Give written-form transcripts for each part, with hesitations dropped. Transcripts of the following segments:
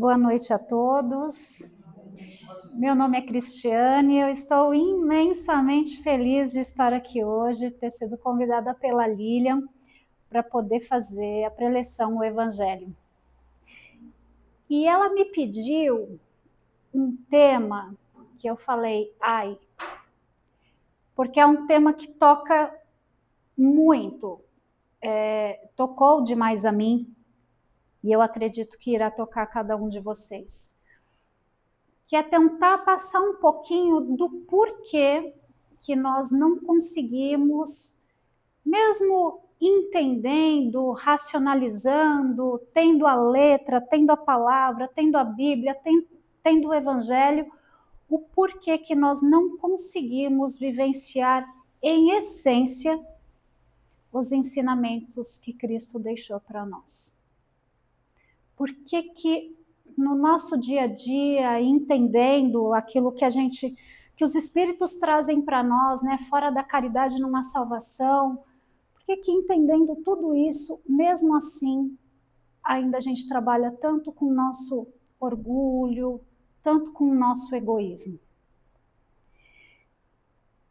Boa noite a todos. Meu nome é Cristiane e eu estou imensamente feliz de estar aqui hoje, ter sido convidada pela Lilian para poder fazer a preleção do Evangelho. E ela me pediu um tema que eu falei, porque é um tema que toca muito, tocou demais a mim, e eu acredito que irá tocar a cada um de vocês. Que é tentar passar um pouquinho do porquê que nós não conseguimos, mesmo entendendo, racionalizando, tendo a letra, tendo a palavra, tendo a Bíblia, tendo o Evangelho, o porquê que nós não conseguimos vivenciar em essência os ensinamentos que Cristo deixou para nós. Por que no nosso dia a dia, entendendo aquilo que os Espíritos trazem para nós, né, fora da caridade numa salvação, por que entendendo tudo isso, mesmo assim, ainda a gente trabalha tanto com o nosso orgulho, tanto com o nosso egoísmo?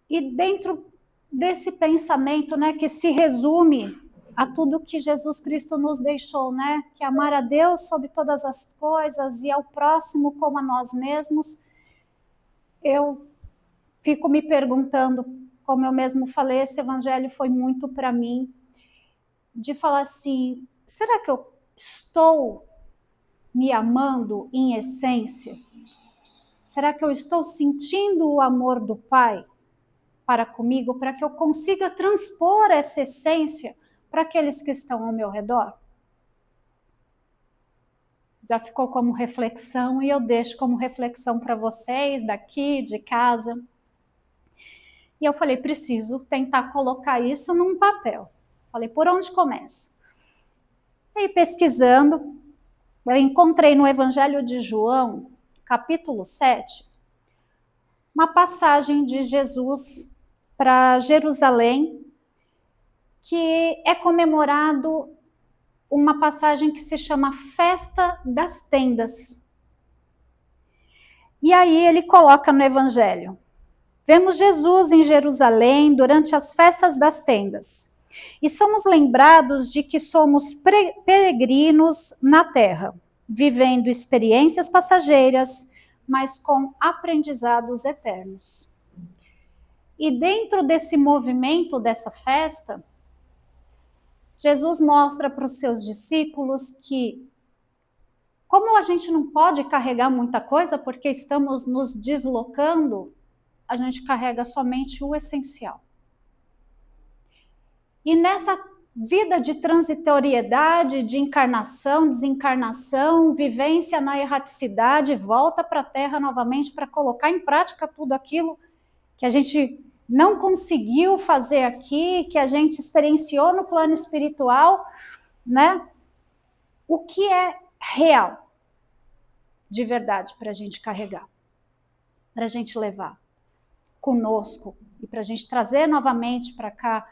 E dentro desse pensamento, né, que se resume a tudo que Jesus Cristo nos deixou, né, que amar a Deus sobre todas as coisas e ao próximo como a nós mesmos, eu fico me perguntando, como eu mesmo falei, esse evangelho foi muito para mim, de falar assim, será que eu estou me amando em essência? Será que eu estou sentindo o amor do Pai para comigo, para que eu consiga transpor essa essência para aqueles que estão ao meu redor? Já ficou como reflexão e eu deixo como reflexão para vocês daqui, de casa. E eu falei, preciso tentar colocar isso num papel. Falei, por onde começo? E aí, pesquisando, eu encontrei no Evangelho de João, capítulo 7, uma passagem de Jesus para Jerusalém, que é comemorado uma passagem que se chama Festa das Tendas. E aí ele coloca no Evangelho, vemos Jesus em Jerusalém durante as festas das tendas, e somos lembrados de que somos peregrinos na terra, vivendo experiências passageiras, mas com aprendizados eternos. E dentro desse movimento, dessa festa, Jesus mostra para os seus discípulos que, como a gente não pode carregar muita coisa porque estamos nos deslocando, a gente carrega somente o essencial. E nessa vida de transitoriedade, de encarnação, desencarnação, vivência na erraticidade, volta para a Terra novamente para colocar em prática tudo aquilo que a gente não conseguiu fazer aqui, que a gente experienciou no plano espiritual, né? O que é real, de verdade, para a gente carregar, para a gente levar conosco e para a gente trazer novamente para cá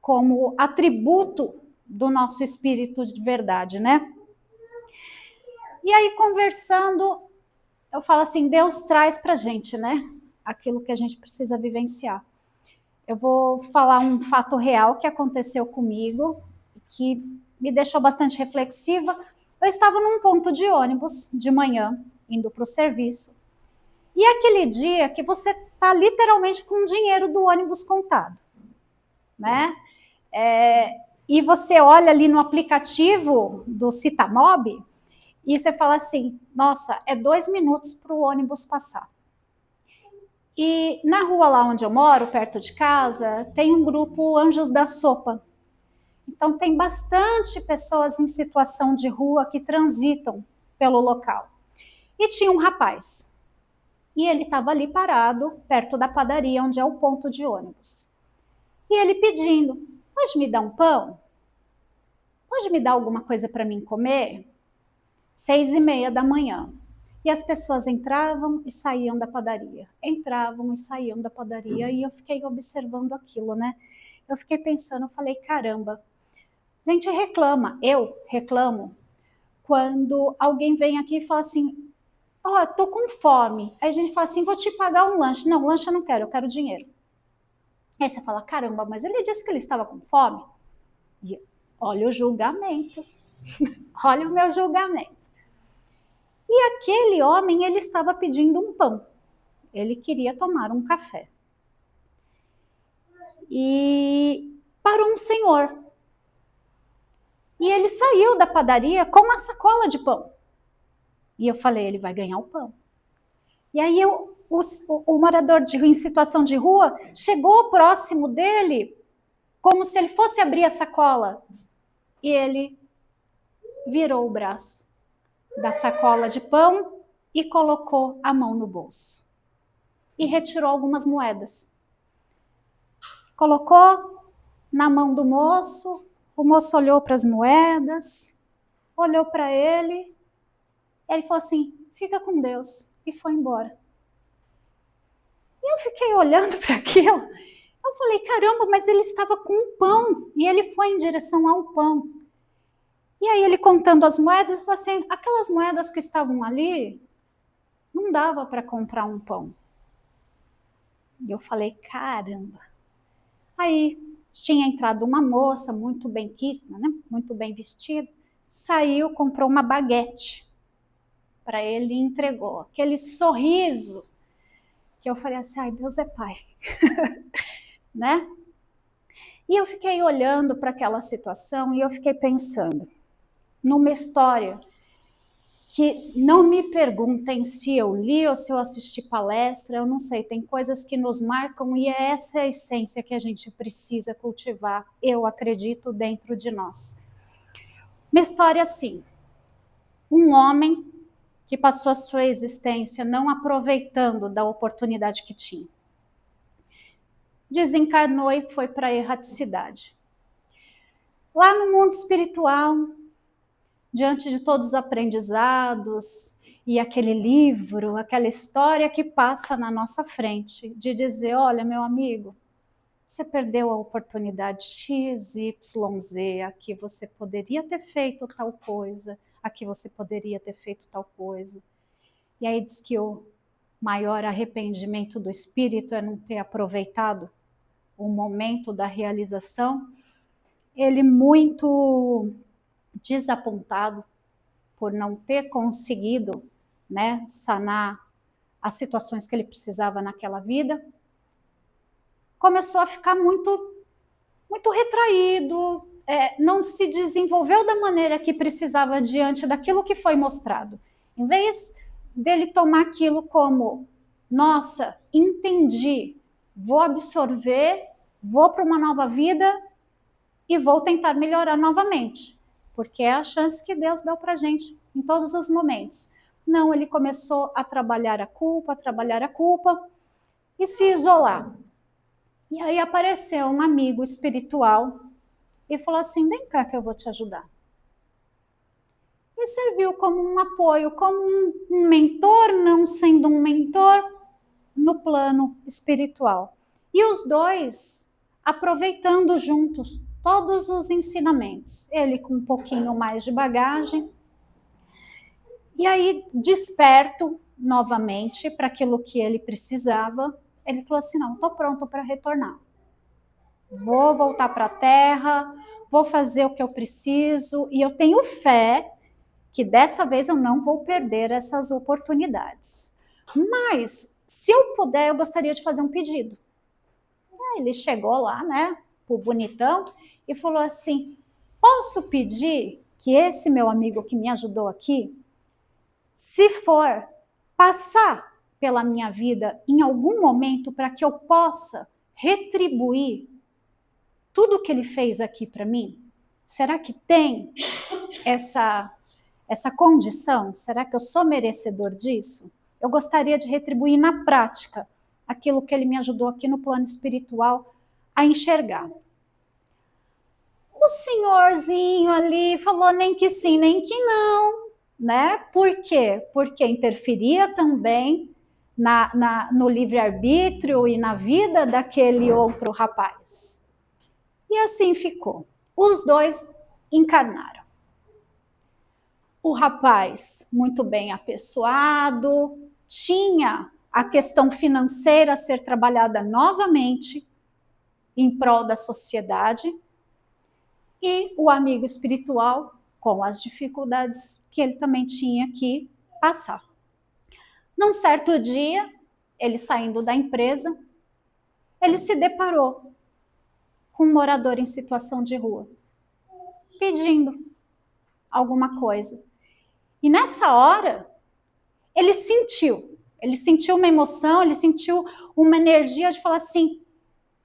como atributo do nosso espírito de verdade, né? E aí, conversando, eu falo assim, Deus traz para a gente, né? Aquilo que a gente precisa vivenciar. Eu vou falar um fato real que aconteceu comigo, que me deixou bastante reflexiva. Eu estava num ponto de ônibus de manhã, indo para o serviço. E é aquele dia que você está literalmente com o dinheiro do ônibus contado, né? E você olha ali no aplicativo do Citamob e você fala assim, nossa, é 2 minutos para o ônibus passar. E na rua lá onde eu moro, perto de casa, tem um grupo Anjos da Sopa. Então tem bastante pessoas em situação de rua que transitam pelo local. E tinha um rapaz. E ele estava ali parado, perto da padaria, onde é o ponto de ônibus. E ele pedindo, pode me dar um pão? Pode me dar alguma coisa para mim comer? 6:30 da manhã. E as pessoas entravam e saíam da padaria. Entravam e saíam da padaria. E eu fiquei observando aquilo, né? Eu fiquei pensando, eu falei, caramba, a gente reclama, eu reclamo, quando alguém vem aqui e fala assim, ó, tô com fome. Aí a gente fala assim, vou te pagar um lanche. Não, lanche eu não quero, eu quero dinheiro. Aí você fala, caramba, mas ele disse que ele estava com fome. E olha o julgamento. Olha o meu julgamento. E aquele homem, ele estava pedindo um pão. Ele queria tomar um café. E parou um senhor. E ele saiu da padaria com uma sacola de pão. E eu falei, ele vai ganhar o pão. E aí o morador em situação de rua chegou próximo dele, como se ele fosse abrir a sacola. E ele virou o braço da sacola de pão e colocou a mão no bolso. E retirou algumas moedas. Colocou na mão do moço, o moço olhou para as moedas, olhou para ele, ele falou assim, fica com Deus, e foi embora. E eu fiquei olhando para aquilo, eu falei, caramba, mas ele estava com um pão, e ele foi em direção ao pão. E aí ele contando as moedas, ele falou assim, aquelas moedas que estavam ali, não dava para comprar um pão. E eu falei, caramba. Aí tinha entrado uma moça muito bem quista, né? Muito bem vestida, saiu, comprou uma baguete para ele e entregou. Aquele sorriso que eu falei assim, ai, Deus é pai. Né? E eu fiquei olhando para aquela situação e eu fiquei pensando numa história que não me perguntem se eu li ou se eu assisti palestra, eu não sei, tem coisas que nos marcam e é essa a essência que a gente precisa cultivar, eu acredito, dentro de nós. Uma história assim, um homem que passou a sua existência não aproveitando da oportunidade que tinha. Desencarnou e foi para a erraticidade. Lá no mundo espiritual, diante de todos os aprendizados e aquele livro, aquela história que passa na nossa frente, de dizer, olha, meu amigo, você perdeu a oportunidade X, Y, Z, aqui você poderia ter feito tal coisa, aqui você poderia ter feito tal coisa. E aí diz que o maior arrependimento do espírito é não ter aproveitado o momento da realização. Ele muito desapontado por não ter conseguido, né, sanar as situações que ele precisava naquela vida, começou a ficar muito retraído, não se desenvolveu da maneira que precisava diante daquilo que foi mostrado. Em vez dele tomar aquilo como, nossa, entendi, vou absorver, vou para uma nova vida e vou tentar melhorar novamente, porque é a chance que Deus deu para a gente em todos os momentos. Não, ele começou a trabalhar a culpa e se isolar. E aí apareceu um amigo espiritual e falou assim, vem cá que eu vou te ajudar. E serviu como um apoio, como um mentor, não sendo um mentor, no plano espiritual. E os dois aproveitando juntos todos os ensinamentos. Ele com um pouquinho mais de bagagem. E aí, desperto novamente para aquilo que ele precisava, ele falou assim, não, estou pronto para retornar. Vou voltar para a Terra, vou fazer o que eu preciso, e eu tenho fé que dessa vez eu não vou perder essas oportunidades. Mas, se eu puder, eu gostaria de fazer um pedido. Aí ele chegou lá, né, pro bonitão, e falou assim, posso pedir que esse meu amigo que me ajudou aqui, se for passar pela minha vida em algum momento para que eu possa retribuir tudo que ele fez aqui para mim? Será que tem essa condição? Será que eu sou merecedor disso? Eu gostaria de retribuir na prática aquilo que ele me ajudou aqui no plano espiritual a enxergar. O senhorzinho ali falou nem que sim, nem que não, né? Por quê? Porque interferia também no livre-arbítrio e na vida daquele outro rapaz. E assim ficou. Os dois encarnaram. O rapaz, muito bem apessoado, tinha a questão financeira a ser trabalhada novamente em prol da sociedade, e o amigo espiritual com as dificuldades que ele também tinha que passar. Num certo dia, ele saindo da empresa, ele se deparou com um morador em situação de rua, pedindo alguma coisa. E nessa hora, ele sentiu uma emoção, ele sentiu uma energia de falar assim: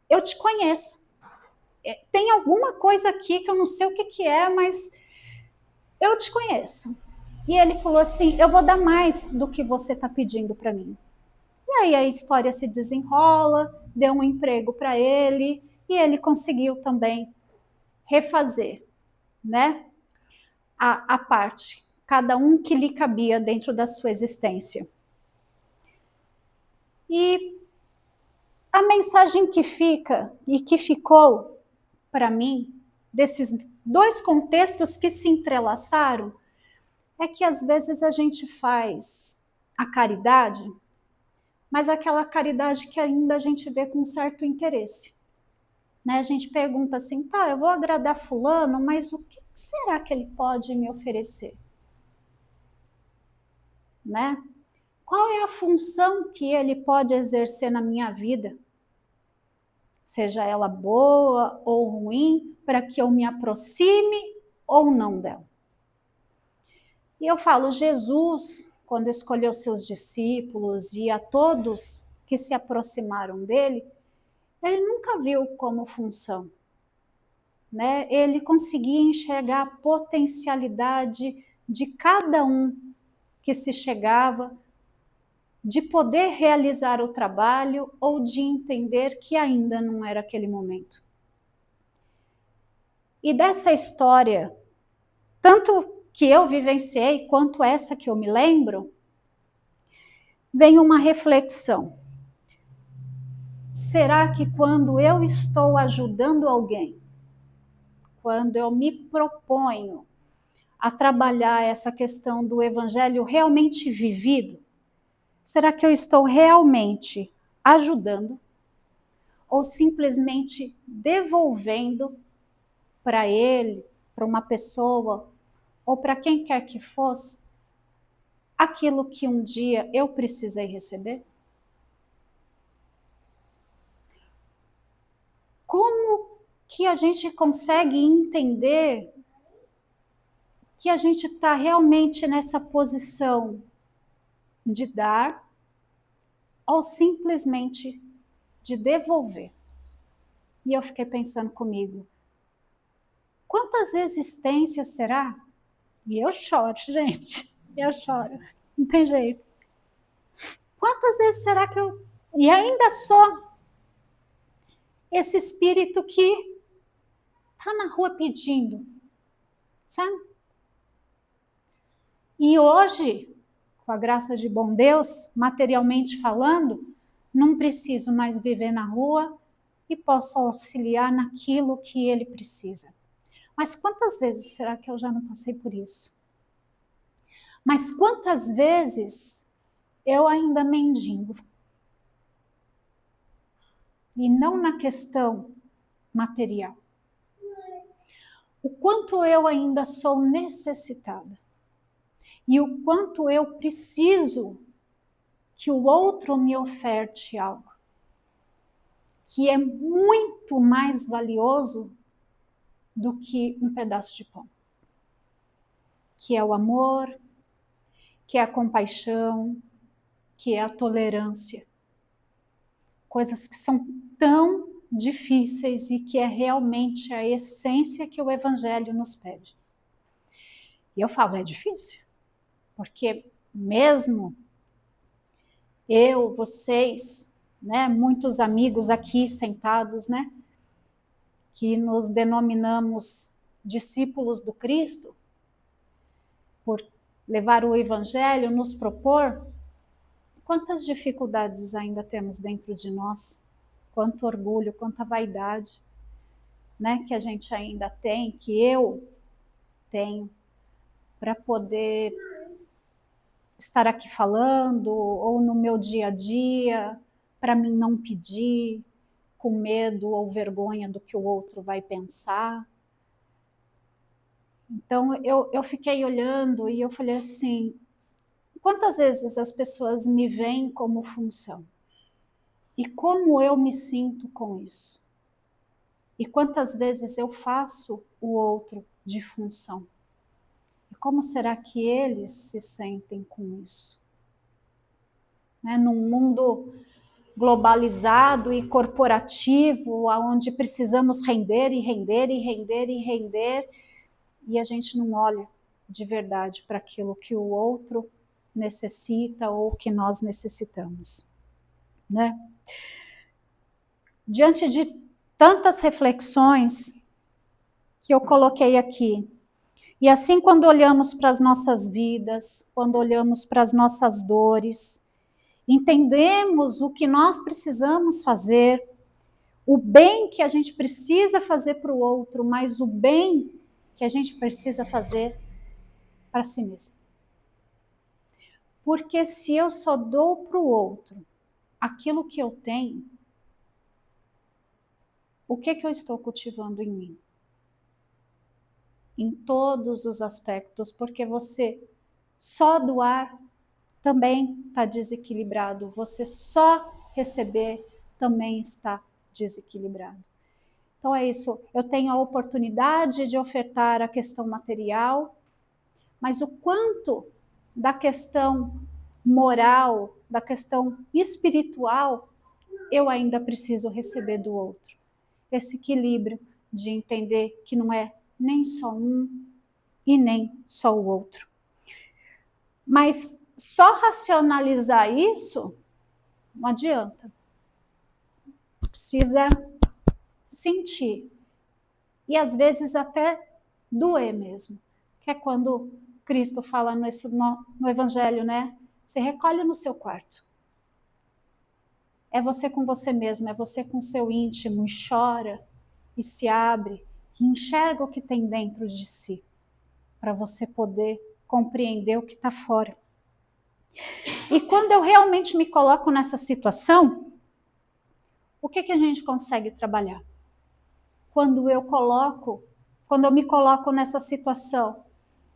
eu te conheço. Tem alguma coisa aqui que eu não sei o que é, mas eu te conheço. E ele falou assim: eu vou dar mais do que você está pedindo para mim. E aí a história se desenrola, deu um emprego para ele e ele conseguiu também refazer, né, a parte, cada um que lhe cabia dentro da sua existência. E a mensagem que fica e que ficou para mim desses dois contextos que se entrelaçaram é que às vezes a gente faz a caridade, mas aquela caridade que ainda a gente vê com certo interesse. Né? A gente pergunta assim, tá, eu vou agradar fulano, mas o que será que ele pode me oferecer? Né? Qual é a função que ele pode exercer na minha vida? Seja ela boa ou ruim, para que eu me aproxime ou não dela. E eu falo, Jesus, quando escolheu seus discípulos e a todos que se aproximaram dele, ele nunca viu como função. Né? Ele conseguia enxergar a potencialidade de cada um que se chegava, de poder realizar o trabalho ou de entender que ainda não era aquele momento. E dessa história, tanto que eu vivenciei quanto essa que eu me lembro, vem uma reflexão. Será que quando eu estou ajudando alguém, quando eu me proponho a trabalhar essa questão do evangelho realmente vivido, será que eu estou realmente ajudando ou simplesmente devolvendo para ele, para uma pessoa ou para quem quer que fosse aquilo que um dia eu precisei receber? Como que a gente consegue entender que a gente está realmente nessa posição de dar ou simplesmente de devolver? E eu fiquei pensando comigo, quantas existências será? E eu choro, gente, eu choro, não tem jeito. Quantas vezes será que eu... E ainda sou esse espírito que está na rua pedindo, sabe? E hoje, com a graça de bom Deus, materialmente falando, não preciso mais viver na rua e posso auxiliar naquilo que ele precisa. Mas quantas vezes será que eu já não passei por isso? Mas quantas vezes eu ainda mendigo? E não na questão material. O quanto eu ainda sou necessitada. E o quanto eu preciso que o outro me oferte algo que é muito mais valioso do que um pedaço de pão. Que é o amor, que é a compaixão, que é a tolerância. Coisas que são tão difíceis e que é realmente a essência que o Evangelho nos pede. E eu falo, é difícil, porque mesmo eu, vocês, né, muitos amigos aqui sentados, né, que nos denominamos discípulos do Cristo, por levar o Evangelho, nos propor, quantas dificuldades ainda temos dentro de nós, quanto orgulho, quanta vaidade, né, que a gente ainda tem, que eu tenho. para poder estar aqui falando, ou no meu dia a dia, para mim não pedir, com medo ou vergonha do que o outro vai pensar. Então eu fiquei olhando e eu falei assim, quantas vezes as pessoas me veem como função? E como eu me sinto com isso? E quantas vezes eu faço o outro de função? E como será que eles se sentem com isso? Né? Num mundo globalizado e corporativo, onde precisamos render e render e render e render, e a gente não olha de verdade para aquilo que o outro necessita ou que nós necessitamos, né? Diante de tantas reflexões que eu coloquei aqui, e assim quando olhamos para as nossas vidas, quando olhamos para as nossas dores, entendemos o que nós precisamos fazer, o bem que a gente precisa fazer para o outro, mas o bem que a gente precisa fazer para si mesmo. Porque se eu só dou para o outro aquilo que eu tenho, o que eu estou cultivando em mim? Em todos os aspectos, porque você só doar também está desequilibrado, você só receber também está desequilibrado. Então é isso, eu tenho a oportunidade de ofertar a questão material, mas o quanto da questão moral, da questão espiritual, eu ainda preciso receber do outro. Esse equilíbrio de entender que não é nem só um e nem só o outro. Mas só racionalizar isso não adianta. Precisa sentir. E às vezes até doer mesmo. Que é quando Cristo fala no Evangelho, né? Se recolhe no seu quarto. É você com você mesmo, é você com seu íntimo, e chora, e se abre, e enxerga o que tem dentro de si, para você poder compreender o que está fora. E quando eu realmente me coloco nessa situação, o que a gente consegue trabalhar? Quando eu me coloco nessa situação,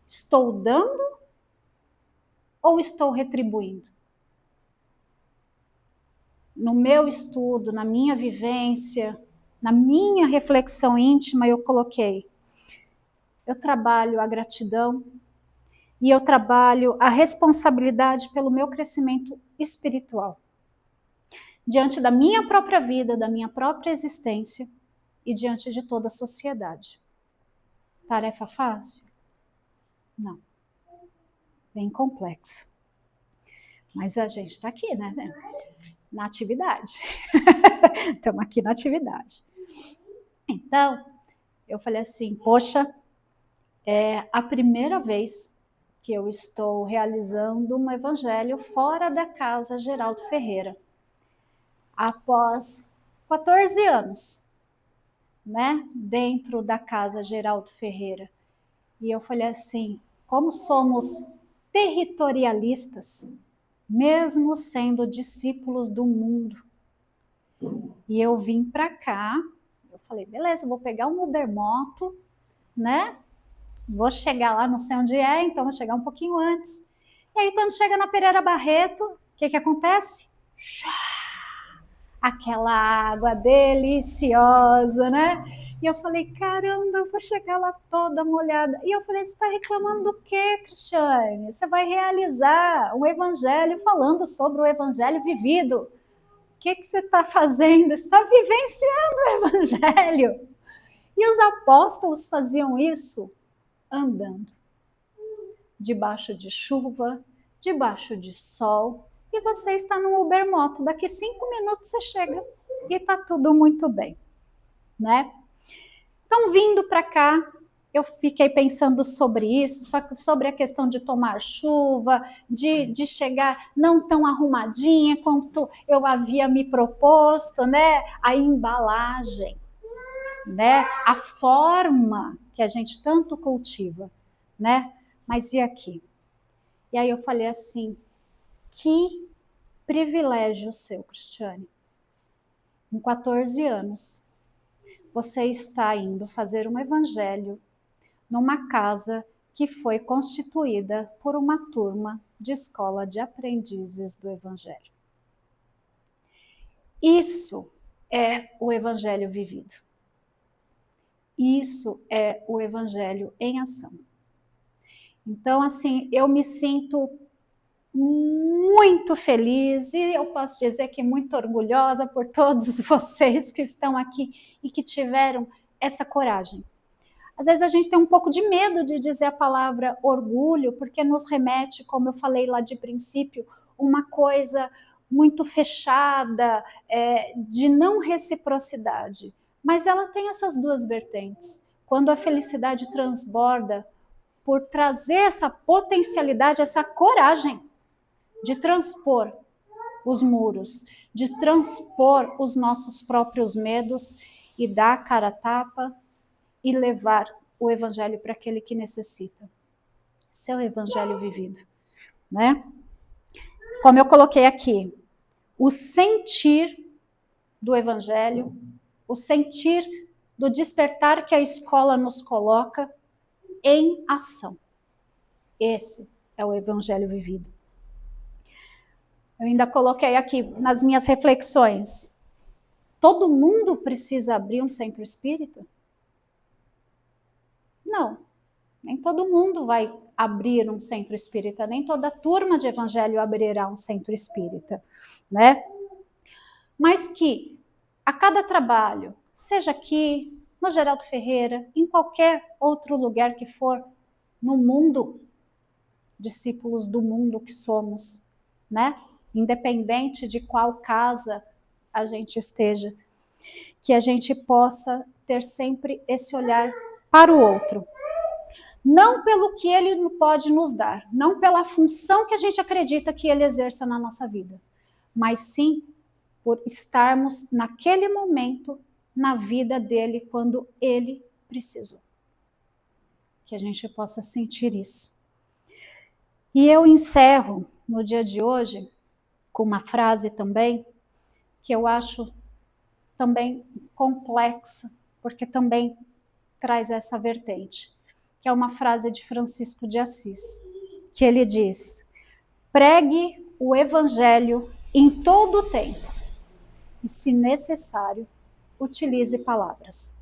estou dando ou estou retribuindo? No meu estudo, na minha vivência, na minha reflexão íntima, eu coloquei: eu trabalho a gratidão e eu trabalho a responsabilidade pelo meu crescimento espiritual. Diante da minha própria vida, da minha própria existência e diante de toda a sociedade. Tarefa fácil? Não. Bem complexa. Mas a gente está aqui, né? Na atividade. Estamos aqui na atividade. Então, eu falei assim, poxa, é a primeira vez que eu estou realizando um evangelho fora da casa Geraldo Ferreira. Após 14 anos, né, dentro da casa Geraldo Ferreira. E eu falei assim, como somos territorialistas, mesmo sendo discípulos do mundo. E eu vim para cá, eu falei, beleza, vou pegar um Ubermoto, né? Vou chegar lá, não sei onde é, então vou chegar um pouquinho antes. E aí, quando chega na Pereira Barreto, o que acontece? Aquela água deliciosa, né? E eu falei, caramba, eu vou chegar lá toda molhada. E eu falei, você está reclamando do quê, Cristiane? Você vai realizar um evangelho falando sobre o evangelho vivido. O que você está fazendo? Você está vivenciando o evangelho. E os apóstolos faziam isso andando. Debaixo de chuva, debaixo de sol. E você está no Ubermoto, daqui 5 minutos você chega e está tudo muito bem, né? Então, vindo para cá, eu fiquei pensando sobre isso, só que sobre a questão de tomar chuva, de chegar não tão arrumadinha quanto eu havia me proposto, né? A embalagem, né? A forma que a gente tanto cultiva, né? mas e aqui? E aí eu falei assim, que privilégio seu, Cristiane. Com 14 anos, você está indo fazer um evangelho numa casa que foi constituída por uma turma de escola de aprendizes do evangelho. Isso é o evangelho vivido. Isso é o evangelho em ação. Então, assim, eu me sinto muito feliz e eu posso dizer que muito orgulhosa por todos vocês que estão aqui e que tiveram essa coragem. Às vezes a gente tem um pouco de medo de dizer a palavra orgulho, porque nos remete, como eu falei lá de princípio, uma coisa muito fechada, de não reciprocidade. Mas ela tem essas duas vertentes. Quando a felicidade transborda por trazer essa potencialidade, essa coragem de transpor os muros, de transpor os nossos próprios medos e dar a cara a tapa e levar o evangelho para aquele que necessita. Seu evangelho vivido, né? Como eu coloquei aqui, o sentir do evangelho, o sentir do despertar que a escola nos coloca em ação. Esse é o evangelho vivido. Eu ainda coloquei aqui nas minhas reflexões. Todo mundo precisa abrir um centro espírita? Não. Nem todo mundo vai abrir um centro espírita, nem toda turma de evangelho abrirá um centro espírita, né? Mas que a cada trabalho, seja aqui, no Geraldo Ferreira, em qualquer outro lugar que for, no mundo, discípulos do mundo que somos, né? Independente de qual casa a gente esteja, que a gente possa ter sempre esse olhar para o outro. Não pelo que ele pode nos dar, não pela função que a gente acredita que ele exerça na nossa vida, mas sim por estarmos naquele momento na vida dele quando ele precisou. Que a gente possa sentir isso. E eu encerro no dia de hoje com uma frase também que eu acho também complexa, porque também traz essa vertente, que é uma frase de Francisco de Assis, que ele diz: pregue o evangelho em todo o tempo e, se necessário, utilize palavras.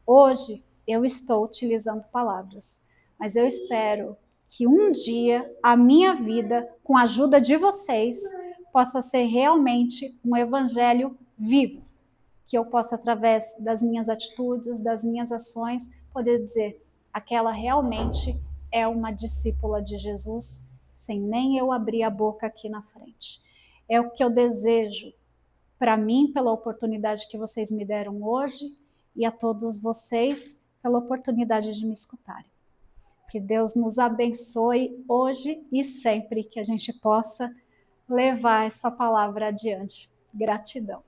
Hoje eu estou utilizando palavras, mas eu espero que um dia a minha vida, com a ajuda de vocês, possa ser realmente um evangelho vivo, que eu possa, através das minhas atitudes, das minhas ações, poder dizer: aquela realmente é uma discípula de Jesus, sem nem eu abrir a boca aqui na frente. É o que eu desejo para mim, pela oportunidade que vocês me deram hoje, e a todos vocês pela oportunidade de me escutarem. Que Deus nos abençoe hoje e sempre, que a gente possa levar essa palavra adiante. Gratidão.